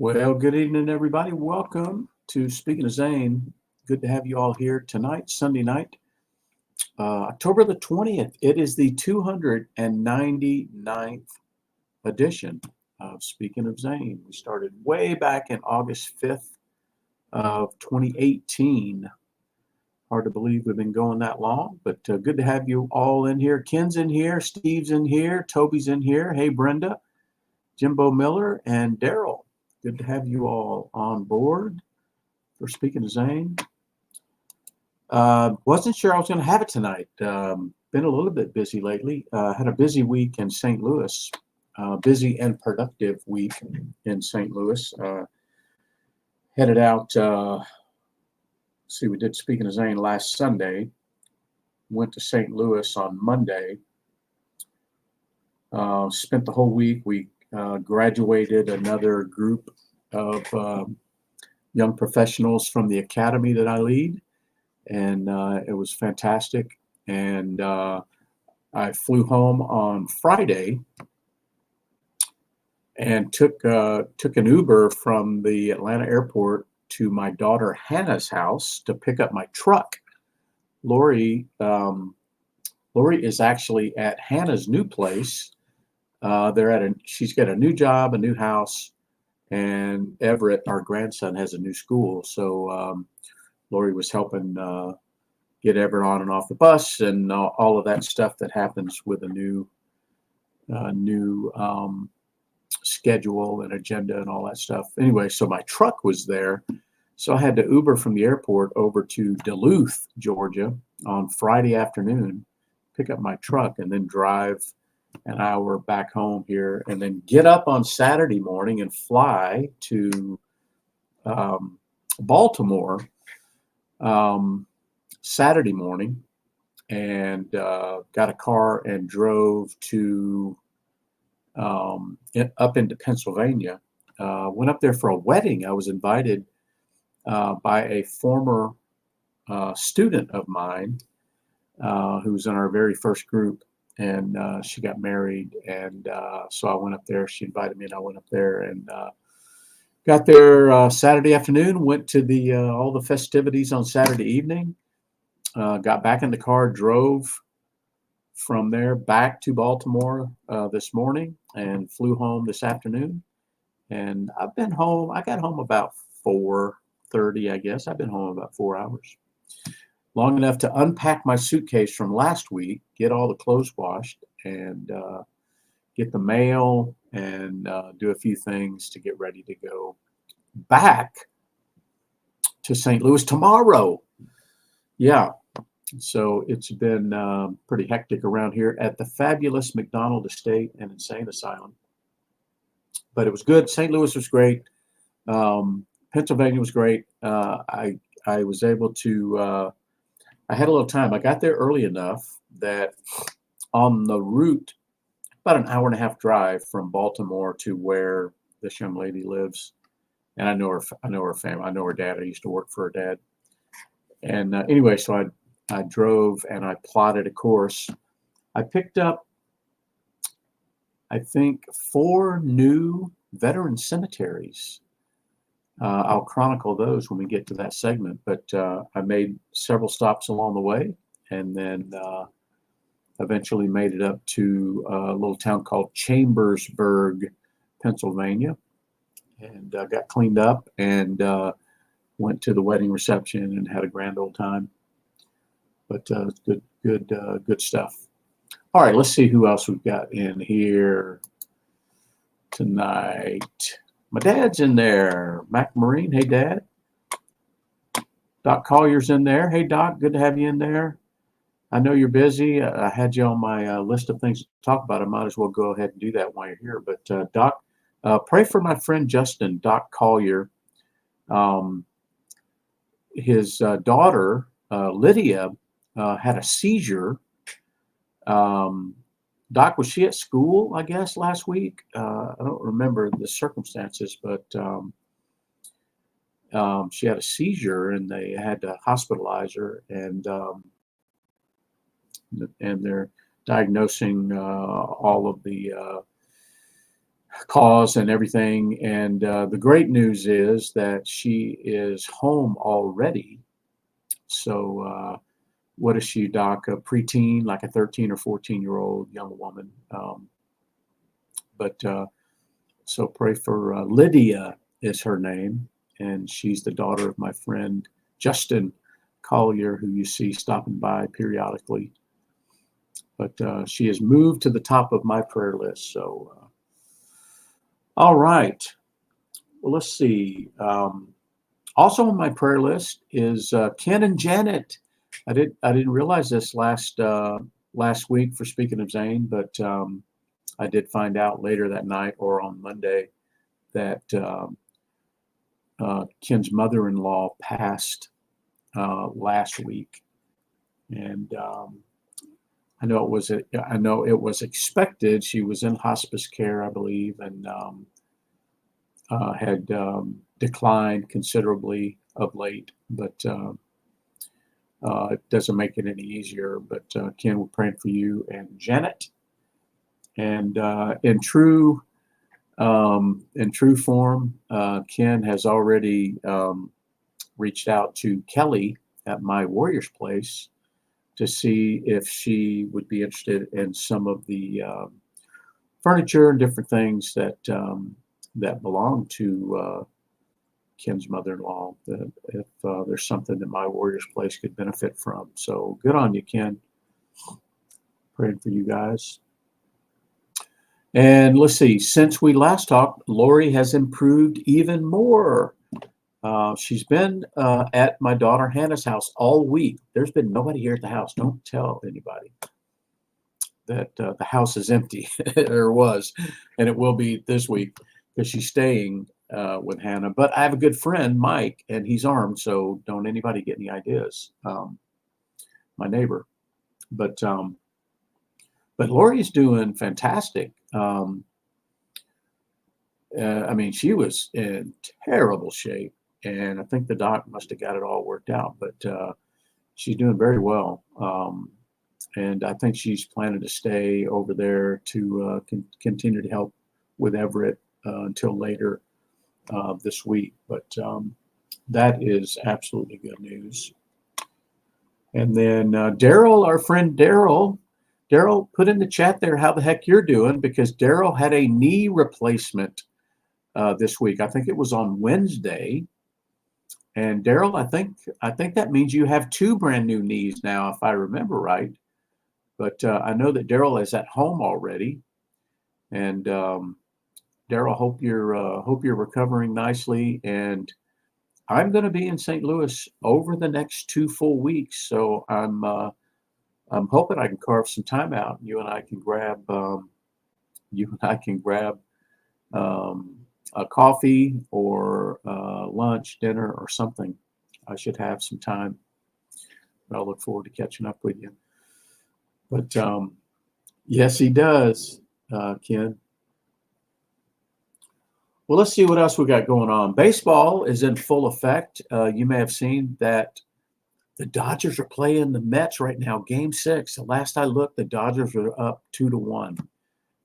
Well, good evening, everybody. Welcome to Speaking of Zane. Good to have you all here tonight, Sunday night, October the 20th. It is the 299th edition of Speaking of Zane. We started way back in August 5th of 2018. Hard to believe we've been going that long, but good to have you all in here. Ken's in here, Steve's in here, Toby's in here. Hey, Brenda, Jimbo Miller, and Daryl. Good to have you all on board for Speaking of Zane. Wasn't sure I was going to have it tonight. Been a little bit busy lately. Had a busy week in St. Louis. Busy and productive week in St. Louis. Headed out, see, we did Speaking of Zane last Sunday. Went to St. Louis on Monday. Spent the whole week. We graduated another group of young professionals from the academy that I lead, and it was fantastic. And I flew home on Friday and took an Uber from the Atlanta airport to my daughter Hannah's house to pick up my truck. Lori is actually at Hannah's new place. She's got a new job, a new house, and Everett, our grandson, has a new school. So Lori was helping get Everett on and off the bus and all of that stuff that happens with a new schedule and agenda and all that stuff. Anyway, so my truck was there. So I had to Uber from the airport over to Duluth, Georgia on Friday afternoon, pick up my truck, and then drive an hour back home here, and then get up on Saturday morning and fly to Baltimore Saturday morning, and got a car and drove to up into Pennsylvania. Went up there for a wedding. I was invited by a former student of mine who was in our very first group and she got married, and so I went up there. She invited me, and I went up there and got there Saturday afternoon. Went to the all the festivities on Saturday evening. Got back in the car, drove from there back to Baltimore this morning, and flew home this afternoon. And I've been home. I got home about 4:30, I guess. I've been home about 4 hours. Long enough to unpack my suitcase from last week, get all the clothes washed, and get the mail, and do a few things to get ready to go back to St. Louis tomorrow. Yeah. So it's been pretty hectic around here at the fabulous McDonald Estate and Insane Asylum. But it was good. St. Louis was great. Pennsylvania was great. I was able to. I had a little time. I got there early enough that on the route, about an hour and a half drive from Baltimore to where this young lady lives, and I know her. I know her family. I know her dad. I used to work for her dad. And anyway, so I drove and I plotted a course. I picked up, I think, 4 new veteran cemeteries. I'll chronicle those when we get to that segment, but I made several stops along the way, and then eventually made it up to a little town called Chambersburg, Pennsylvania, and got cleaned up and went to the wedding reception and had a grand old time. But good stuff. All right, let's see who else we've got in here tonight. My dad's in there. Mac Marine, hey, Dad. Doc Collier's in there. Hey, Doc, good to have you in there. I know you're busy. I had you on my list of things to talk about. I might as well go ahead and do that while you're here. But, Doc, pray for my friend Justin, Doc Collier. His daughter, Lydia, had a seizure. Doc, was she at school, I guess, last week? I don't remember the circumstances, but she had a seizure, and they had to hospitalize her, and they're diagnosing all of the cause and everything. And the great news is that she is home already. So what is she, Doc? A preteen, like a 13 or 14-year-old young woman. So pray for Lydia is her name, and she's the daughter of my friend Justin Collier, who you see stopping by periodically. But she has moved to the top of my prayer list. So, all right. Well, let's see. Also on my prayer list is Ken and Janet. I didn't realize this last week for speaking of Zane, but I did find out later that night or on Monday that Ken's mother-in-law passed last week, and I know it was expected. She was in hospice care, I believe, and had declined considerably of late, but it doesn't make it any easier. But Ken, we're praying for you and Janet. And in true form, Ken has already reached out to Kelly at My Warrior's Place to see if she would be interested in some of the furniture and different things that belong to Ken's mother-in-law. If there's something that My Warrior's Place could benefit from. So good on you, Ken. Praying for you guys. And let's see, since we last talked, Lori has improved even more. She's been at my daughter Hannah's house all week. There's been nobody here at the house. Don't tell anybody that the house is empty. There was, and it will be this week because she's staying with Hannah. But I have a good friend, Mike, and he's armed, so don't anybody get any ideas. My neighbor. But Lori's doing fantastic. I mean, she was in terrible shape, and I think the doc must have got it all worked out, but she's doing very well. and I think she's planning to stay over there to continue to help with Everett until later this week. But that is absolutely good news. And then Daryl, our friend Daryl put in the chat there how the heck you're doing, because Daryl had a knee replacement this week. I think it was on Wednesday. And Daryl, I think that means you have 2 brand new knees now, if I remember right. But I know that Daryl is at home already, and Daryl, hope you're recovering nicely. And I'm going to be in St. Louis over the next 2 full weeks, so I'm hoping I can carve some time out. You and I can grab a coffee or lunch, dinner, or something. I should have some time, but I'll look forward to catching up with you. But yes, he does, Ken. Well, let's see what else we got going on. Baseball is in full effect. You may have seen that the Dodgers are playing the Mets right now, Game 6. The last I looked, the Dodgers are up 2-1.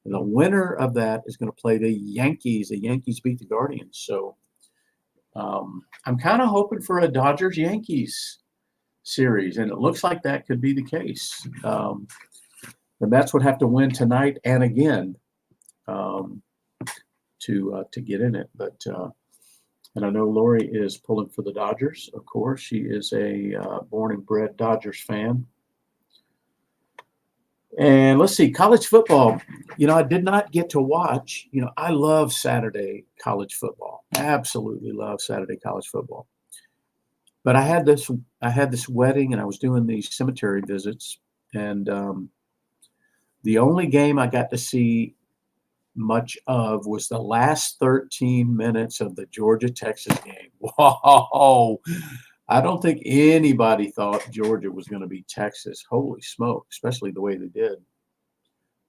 And the winner of that is going to play the Yankees. The Yankees beat the Guardians. So I'm kind of hoping for a Dodgers-Yankees series, and it looks like that could be the case. The Mets would have to win tonight and again to get in it. But and I know Lori is pulling for the Dodgers. Of course, she is a born and bred Dodgers fan. And let's see, college football. I did not get to watch. I love Saturday college football. Absolutely love Saturday college football. But I had this wedding, and I was doing these cemetery visits, and the only game I got to see much of was the last 13 minutes of the Georgia-Texas game. Whoa! I don't think anybody thought Georgia was going to beat Texas. Holy smoke, especially the way they did.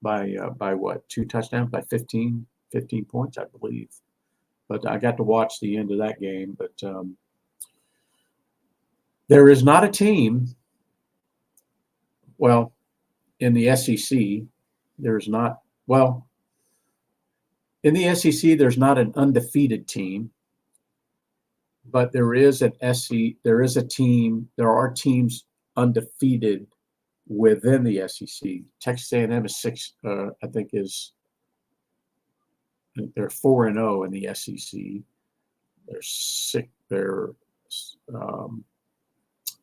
By what? 2 touchdowns? By 15 points, I believe. But I got to watch the end of that game. But there is not a team, well, in the SEC, there's not, well, in the SEC, there's not an undefeated team. But there are teams undefeated within the SEC. Texas A&M is 6, I think they're 4-0 in the SEC. They're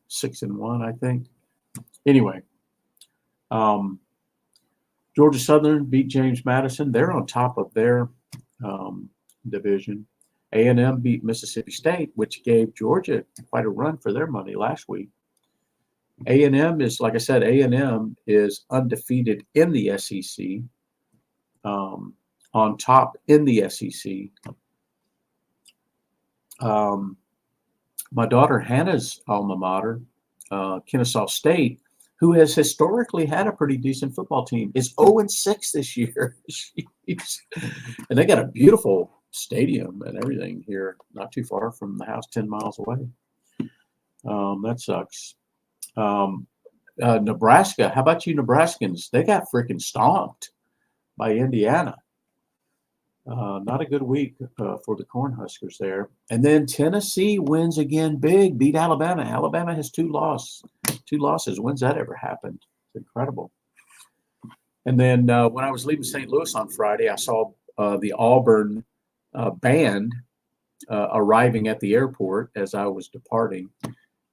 6-1, I think. Anyway, Georgia Southern beat James Madison. They're on top of their division. A&M beat Mississippi State, which gave Georgia quite a run for their money last week. A&M is, like I said, A&M is undefeated in the SEC, on top in the SEC. My daughter Hannah's alma mater, Kennesaw State, who has historically had a pretty decent football team, is 0-6 this year. And they got a beautiful stadium and everything here, not too far from the house, 10 miles away. That sucks. Nebraska, how about you Nebraskans? They got freaking stomped by Indiana. Not a good week for the Cornhuskers there. And then Tennessee wins again big, beat Alabama. Alabama has 2 losses. When's that ever happened? It's incredible. And then when I was leaving St. Louis on Friday, I saw the Auburn band arriving at the airport as I was departing.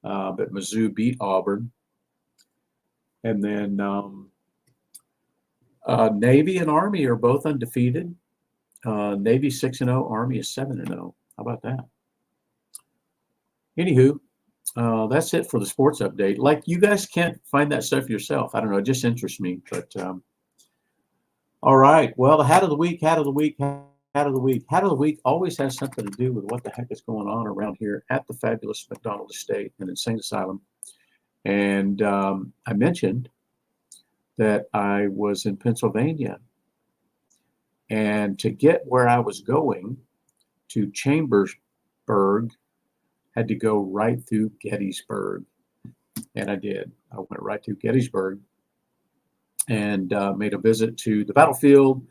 But Mizzou beat Auburn. And then Navy and Army are both undefeated. Navy 6-0, Army is 7-0. How about that? Anywho, that's it for the sports update. Like, you guys can't find that stuff yourself. I don't know. It just interests me. But all right. Well, the hat of the week always has something to do with what the heck is going on around here at the fabulous McDonald Estate and Insane Asylum. And I mentioned that I was in Pennsylvania. And to get where I was going to Chambersburg, had to go right through Gettysburg. And I did. I went right through Gettysburg. and made a visit to the battlefield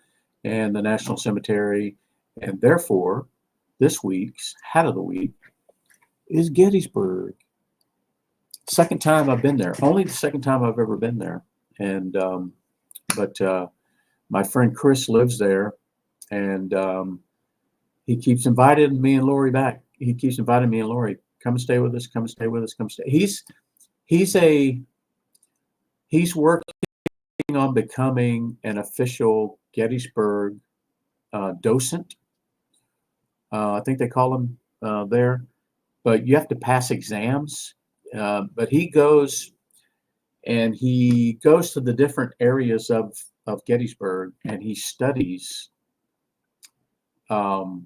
and the National Cemetery. And therefore, this week's Hat of the Week is Gettysburg. Second time I've been there. Only the second time I've ever been there. And but my friend Chris lives there, and he keeps inviting me and Lori back. He keeps inviting me and Lori, come and stay with us, come and stay with us, come stay. He's working on becoming an official Gettysburg docent. I think they call them there, but you have to pass exams. But he goes to the different areas of Gettysburg, and he studies the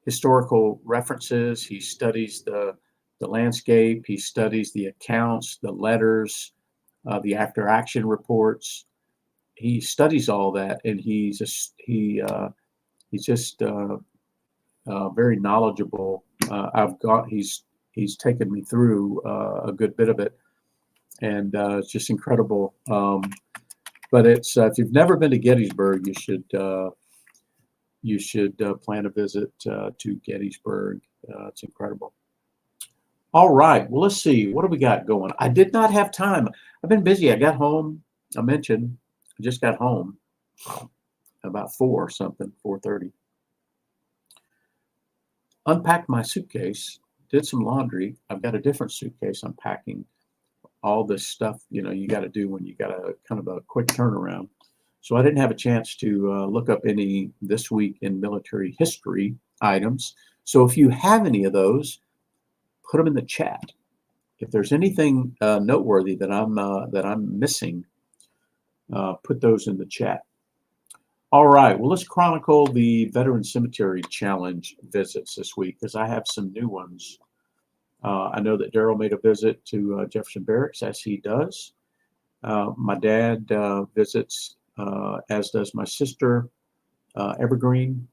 historical references. He studies the landscape. He studies the accounts, the letters, the after action reports. He studies all that, and he's just very knowledgeable. He's taken me through a good bit of it, and it's just incredible. But it's if you've never been to Gettysburg, you should plan a visit to Gettysburg. It's incredible. All right. Well, let's see. What do we got going? I did not have time. I've been busy. I got home. I mentioned I just got home about 4:30. Unpacked my suitcase, did some laundry. I've got a different suitcase I'm packing. All this stuff, you got to do when you got a kind of a quick turnaround. So I didn't have a chance to look up any this week in military history items. So if you have any of those, put them in the chat. If there's anything noteworthy that I'm missing, put those in the chat. All right. Well, let's chronicle the Veteran Cemetery Challenge visits this week, because I have some new ones. I know that Daryl made a visit to Jefferson Barracks, as he does. My dad visits, as does my sister, Evergreen,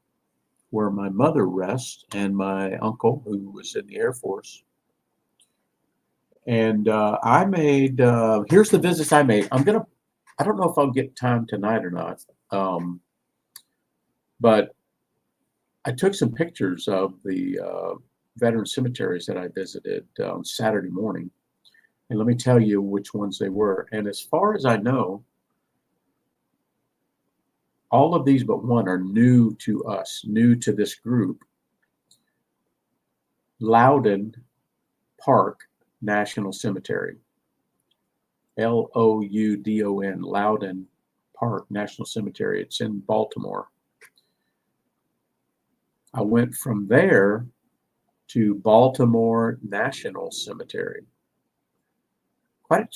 where my mother rests, and my uncle, who was in the Air Force. And I made, here's the visits I made. I don't know if I'll get time tonight or not, but I took some pictures of the veteran cemeteries that I visited on Saturday morning. And let me tell you which ones they were. And as far as I know, all of these but one are new to us, new to this group. Loudon Park National Cemetery. Loudon, Loudon Park National Cemetery. It's in Baltimore. I went from there to Baltimore National Cemetery. Quite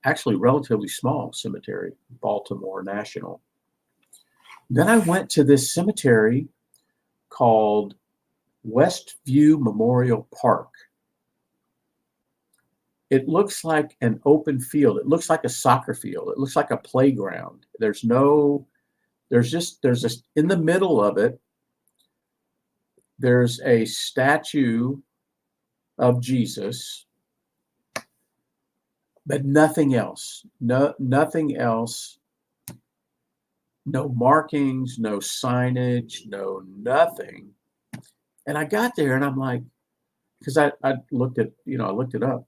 actually relatively small cemetery, Baltimore National. Then I went to this cemetery called Westview Memorial Park. It looks like an open field. It looks like a soccer field. It looks like a playground. There's just in the middle of it, there's a statue of Jesus, but nothing else. Nothing else. No markings, no signage, no nothing. And I got there and I'm like, because I looked it up.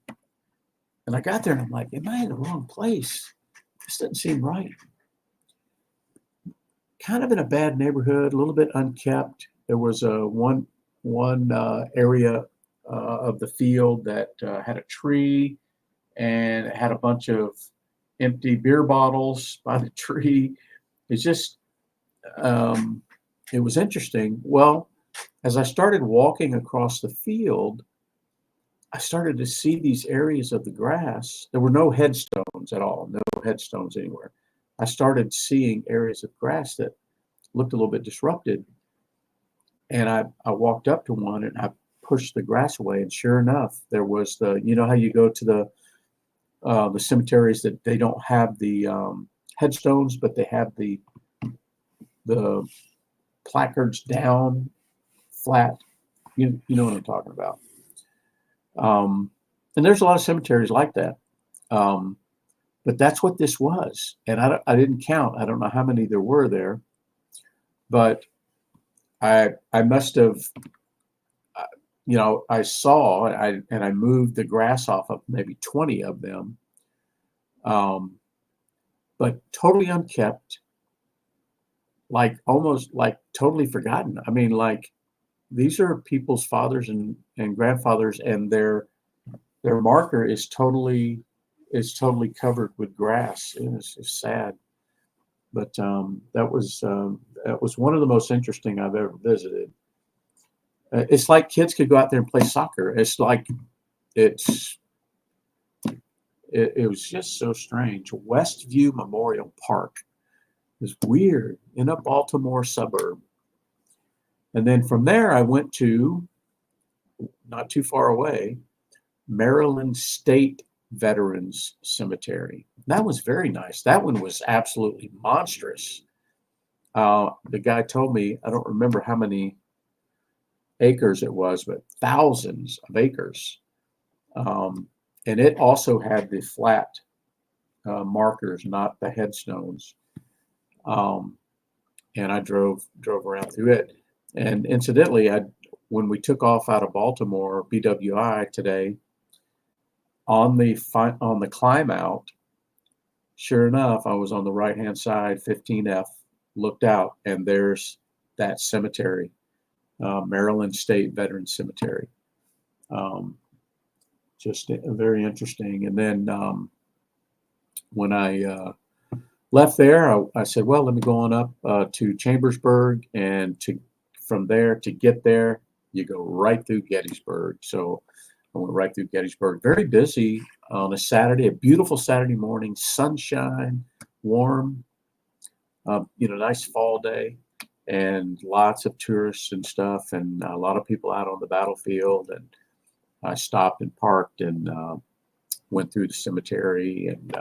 And I got there and I'm like, am I in the wrong place? This doesn't seem right. Kind of in a bad neighborhood, a little bit unkept. There was one area of the field that had a tree, and it had a bunch of empty beer bottles by the tree. It's just, it was interesting. Well, as I started walking across the field, I started to see these areas of the grass. There were no headstones at all, no headstones anywhere. I started seeing areas of grass that looked a little bit disrupted. And I walked up to one and I pushed the grass away. And sure enough, there was how you go to the cemeteries that they don't have the headstones, but they have the placards down flat. You know what I'm talking about. And there's a lot of cemeteries like that. But that's what this was. And I didn't count. I don't know how many there were there, but I must have, I saw, and I moved the grass off of maybe 20 of them, but totally unkept, like almost like totally forgotten. I mean, like these are people's fathers and grandfathers, and their marker is totally covered with grass. It's sad, but that was one of the most interesting I've ever visited. It's like kids could go out there and play soccer. It's like it was just so strange. Westview Memorial Park is weird in a Baltimore suburb. And then from there, I went to, not too far away, Maryland State Veterans Cemetery. That was very nice. That one was absolutely monstrous. The guy told me, I don't remember how many acres it was, but thousands of acres. And it also had the flat markers, not the headstones. And I drove around through it. And incidentally, when we took off out of Baltimore, BWI today, on the climb out, sure enough, I was on the right-hand side, 15F, looked out, and there's that cemetery, Maryland State Veterans Cemetery. Just very interesting. And then when I left there, I said, well, let me go on up to Chambersburg, and from there, to get there, you go right through Gettysburg. So I went right through Gettysburg. Very busy on a Saturday, a beautiful Saturday morning, sunshine, warm, nice fall day, and lots of tourists and stuff, and a lot of people out on the battlefield. And I stopped and parked and went through the cemetery and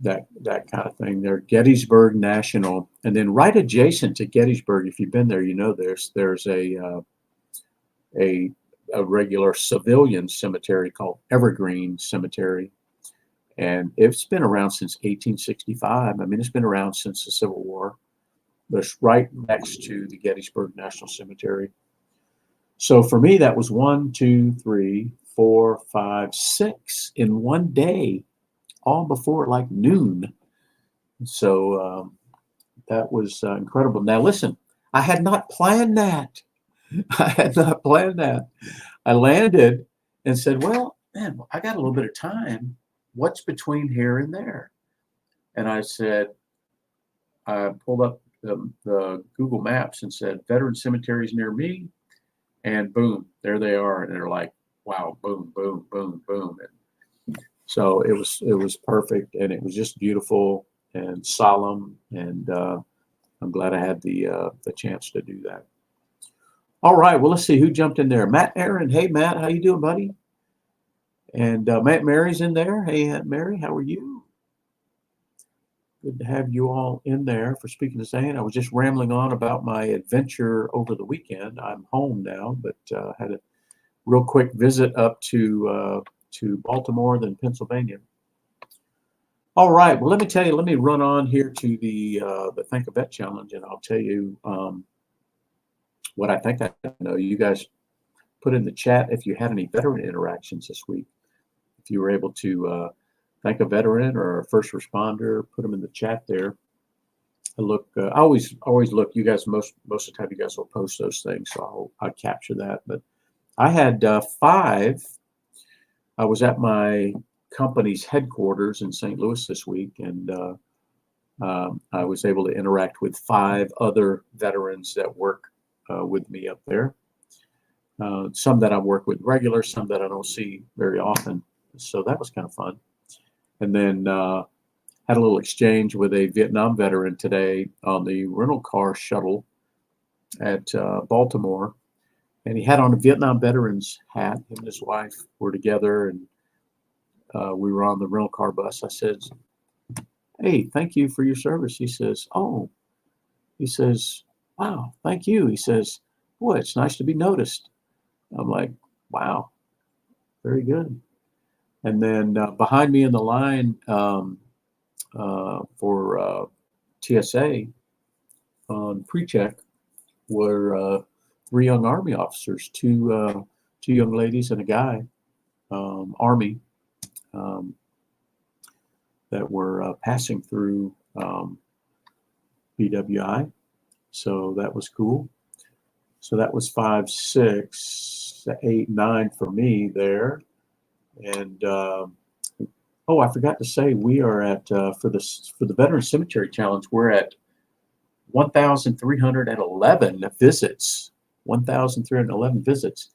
that kind of thing. There, Gettysburg National, and then right adjacent to Gettysburg, if you've been there, there's a regular civilian cemetery called Evergreen Cemetery, and it's been around since 1865. I mean, it's been around since the Civil War. But it's right next to the Gettysburg National Cemetery. So for me, that was 1, 2, 3, 4, 5, 6 in one day, all before like noon. So that was incredible. Now listen, I had not planned that. I landed and said, well, man, I got a little bit of time. What's between here and there? And I pulled up the Google Maps and said, Veteran Cemeteries near me. And boom, there they are. And they're like, wow, boom, boom, boom, boom. And so it was perfect. And it was just beautiful and solemn. And I'm glad I had the chance to do that. All right, well, let's see who jumped in there. Matt Aaron. Hey, Matt, how you doing, buddy? And Matt Mary's in there. Hey, Aunt Mary, how are you? Good to have you all in there for Speaking to Zane. I was just rambling on about my adventure over the weekend. I'm home now, but had a real quick visit up to Baltimore, then Pennsylvania. All right, well, let me run on here to the Think a Vet Challenge, and I'll tell you what I think I know. You guys put in the chat if you had any veteran interactions this week. If you were able to thank a veteran or a first responder, put them in the chat there. I always look. You guys most of the time you guys will post those things, so I'll capture that. But I had 5. I was at my company's headquarters in St. Louis this week, and I was able to interact with 5 other veterans that work with me up there. Some that I work with regular, some that I don't see very often. So that was kind of fun. And then had a little exchange with a Vietnam veteran today on the rental car shuttle at Baltimore. And he had on a Vietnam veteran's hat. Him and his wife were together, and we were on the rental car bus. I said, hey, thank you for your service. He says, wow, thank you. He says, boy, it's nice to be noticed. I'm like, wow, very good. And then behind me in the line for TSA on pre-check were three young Army officers, two young ladies and a guy, Army, um, that were passing through BWI. So that was cool. So that was 5, 6, 8, 9 for me there. And oh, I forgot to say, we are at for the Veteran Cemetery Challenge, we're at 1,311 visits. 1,311 visits.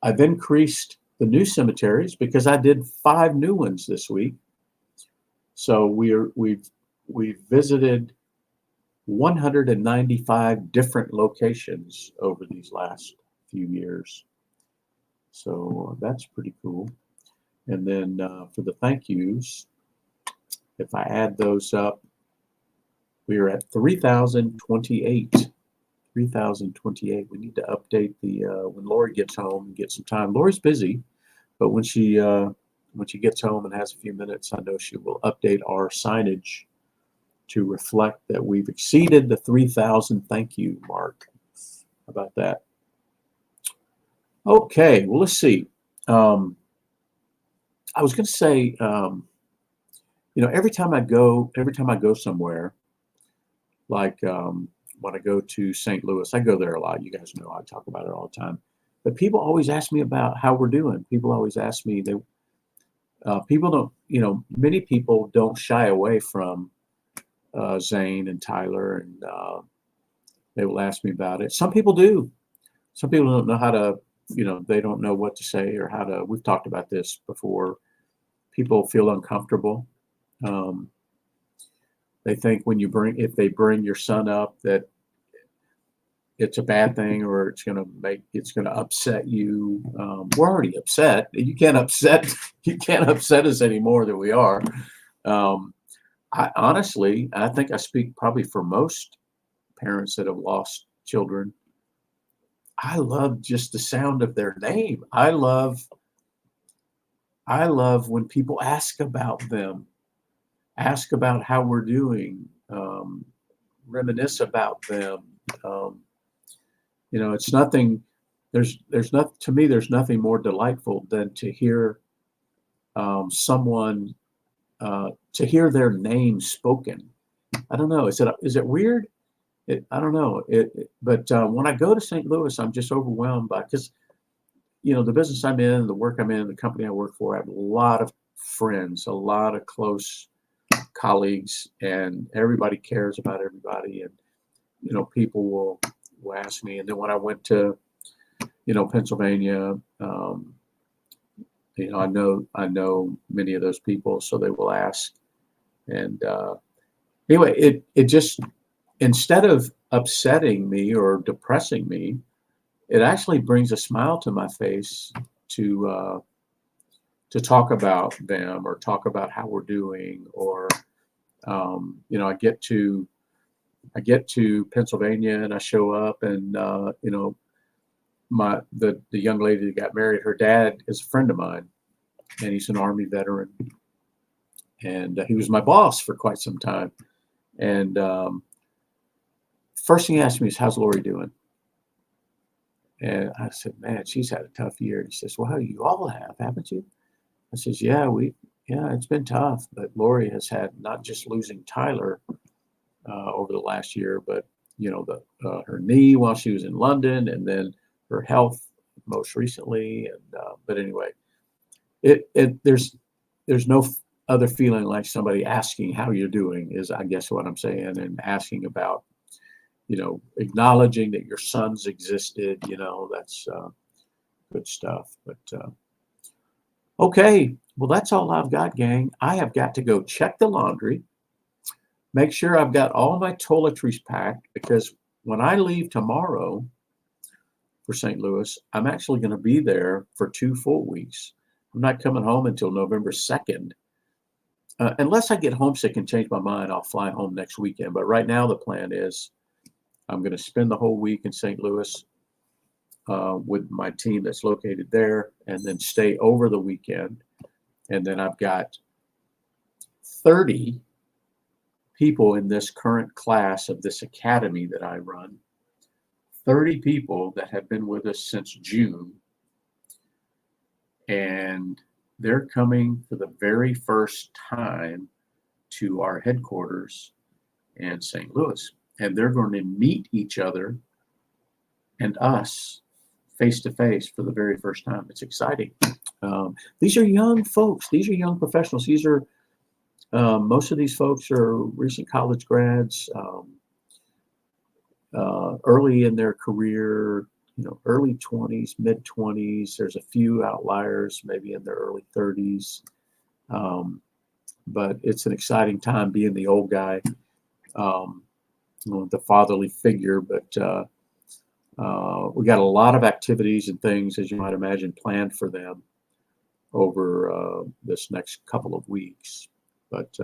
I've increased the new cemeteries because I did 5 new ones this week. So we've visited 195 different locations over these last few years. So that's pretty cool. And then for the thank yous, if I add those up, we are at 3,028. 3,028. We need to update the when Lori gets home and get some time. Lori's busy, but when she gets home and has a few minutes, I know she will update our signage to reflect that we've exceeded the 3,000 thank you mark. How about that? Okay, well, let's see. I was going to say, every time I go somewhere, like when I go to St. Louis, I go there a lot. You guys know I talk about it all the time. But people always ask me about how we're doing. People always ask me. People don't, many people don't shy away from Zane and Tyler, and they will ask me about it. Some people do. Some people don't know how to, they don't know what to say or how to. We've talked about this before. People feel uncomfortable. They think if they bring your son up, that it's a bad thing or it's going to upset you. We're already upset. You can't upset us any more than we are. I think I speak probably for most parents that have lost children. I love just the sound of their name. I love when people ask about them, ask about how we're doing, reminisce about them. It's nothing. There's not to me. There's nothing more delightful than to hear someone to hear their name spoken. I don't know. Is it weird? I don't know. But when I go to St. Louis, I'm just overwhelmed because the business I'm in, the work I'm in, the company I work for, I have a lot of friends, a lot of close colleagues, and everybody cares about everybody. And people will ask me. And then when I went to Pennsylvania, I know many of those people, so they will ask. And anyway, it just, instead of upsetting me or depressing me, it actually brings a smile to my face to talk about them or talk about how we're doing. Or I get to Pennsylvania and I show up, and the young lady that got married, her dad is a friend of mine, and he's an Army veteran, and he was my boss for quite some time. And first thing he asked me is, "How's Lori doing?" And I said, "Man, she's had a tough year." And he says, "Well, you all have, haven't you?" I says, "Yeah, it's been tough, but Lori has had not just losing Tyler over the last year, but her knee while she was in London, and then her health most recently. And but anyway, there's no other feeling like somebody asking how you're doing, is I guess what I'm saying, and asking about, acknowledging that your sons existed. That's good stuff. But okay, well, that's all I've got, gang. I have got to go check the laundry, make sure I've got all my toiletries packed, because when I leave tomorrow for St. Louis, I'm actually going to be there for 2 full weeks. I'm not coming home until November 2nd. Unless I get homesick and change my mind, I'll fly home next weekend. But right now the plan is I'm going to spend the whole week in St. Louis. with my team that's located there, and then stay over the weekend. And then I've got 30 people in this current class of this academy that I run, 30 people that have been with us since June. And they're coming for the very first time to our headquarters in St. Louis. And they're going to meet each other and us face to face for the very first time. It's exciting. These are young folks. These are young professionals. These are most of these folks are recent college grads, early in their career, early 20s, mid 20s. There's a few outliers, maybe in their early 30s. But it's an exciting time being the old guy, the fatherly figure. But we got a lot of activities and things, as you might imagine, planned for them over this next couple of weeks. But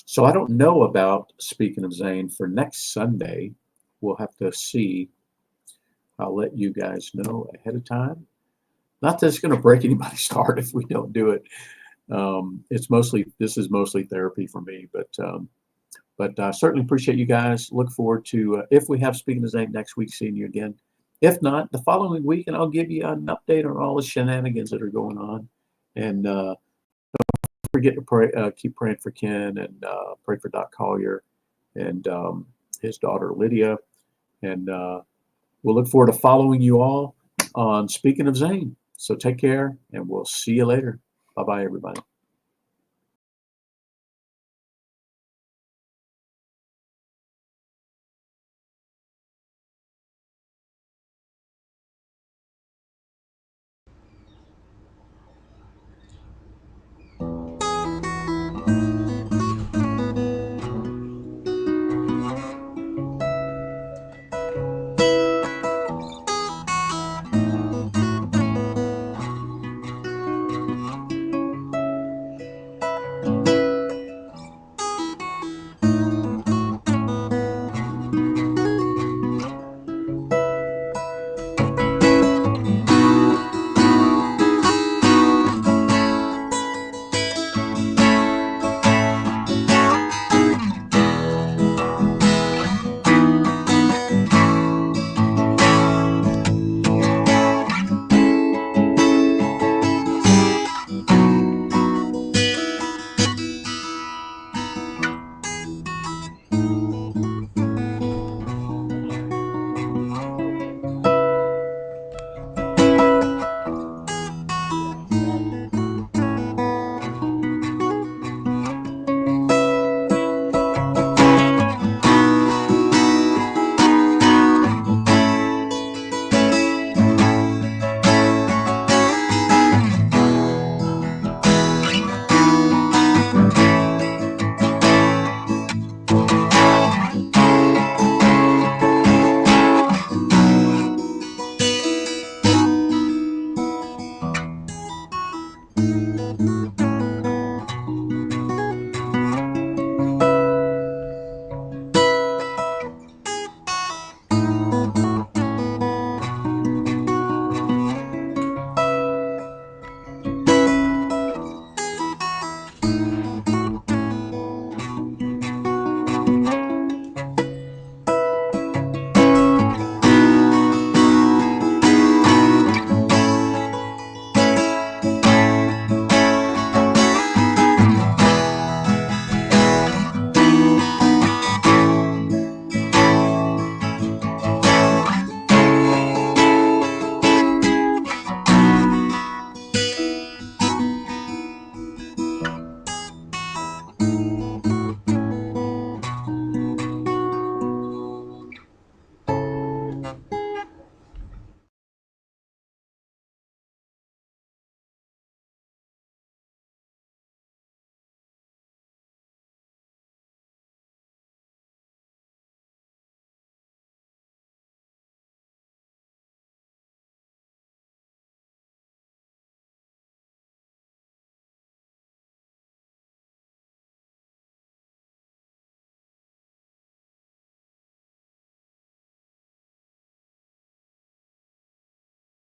so I don't know about, speaking of Zane, for next Sunday. We'll have to see. I'll let you guys know ahead of time. Not that it's going to break anybody's heart if we don't do it. This is mostly therapy for me, but I certainly appreciate you guys. Look forward to, if we have Speaking of Zane next week, seeing you again. If not, the following week, and I'll give you an update on all the shenanigans that are going on. And don't forget to pray, keep praying for Ken, and pray for Doc Collier and his daughter Lydia. And we'll look forward to following you all on Speaking of Zane. So take care, and we'll see you later. Bye-bye, everybody.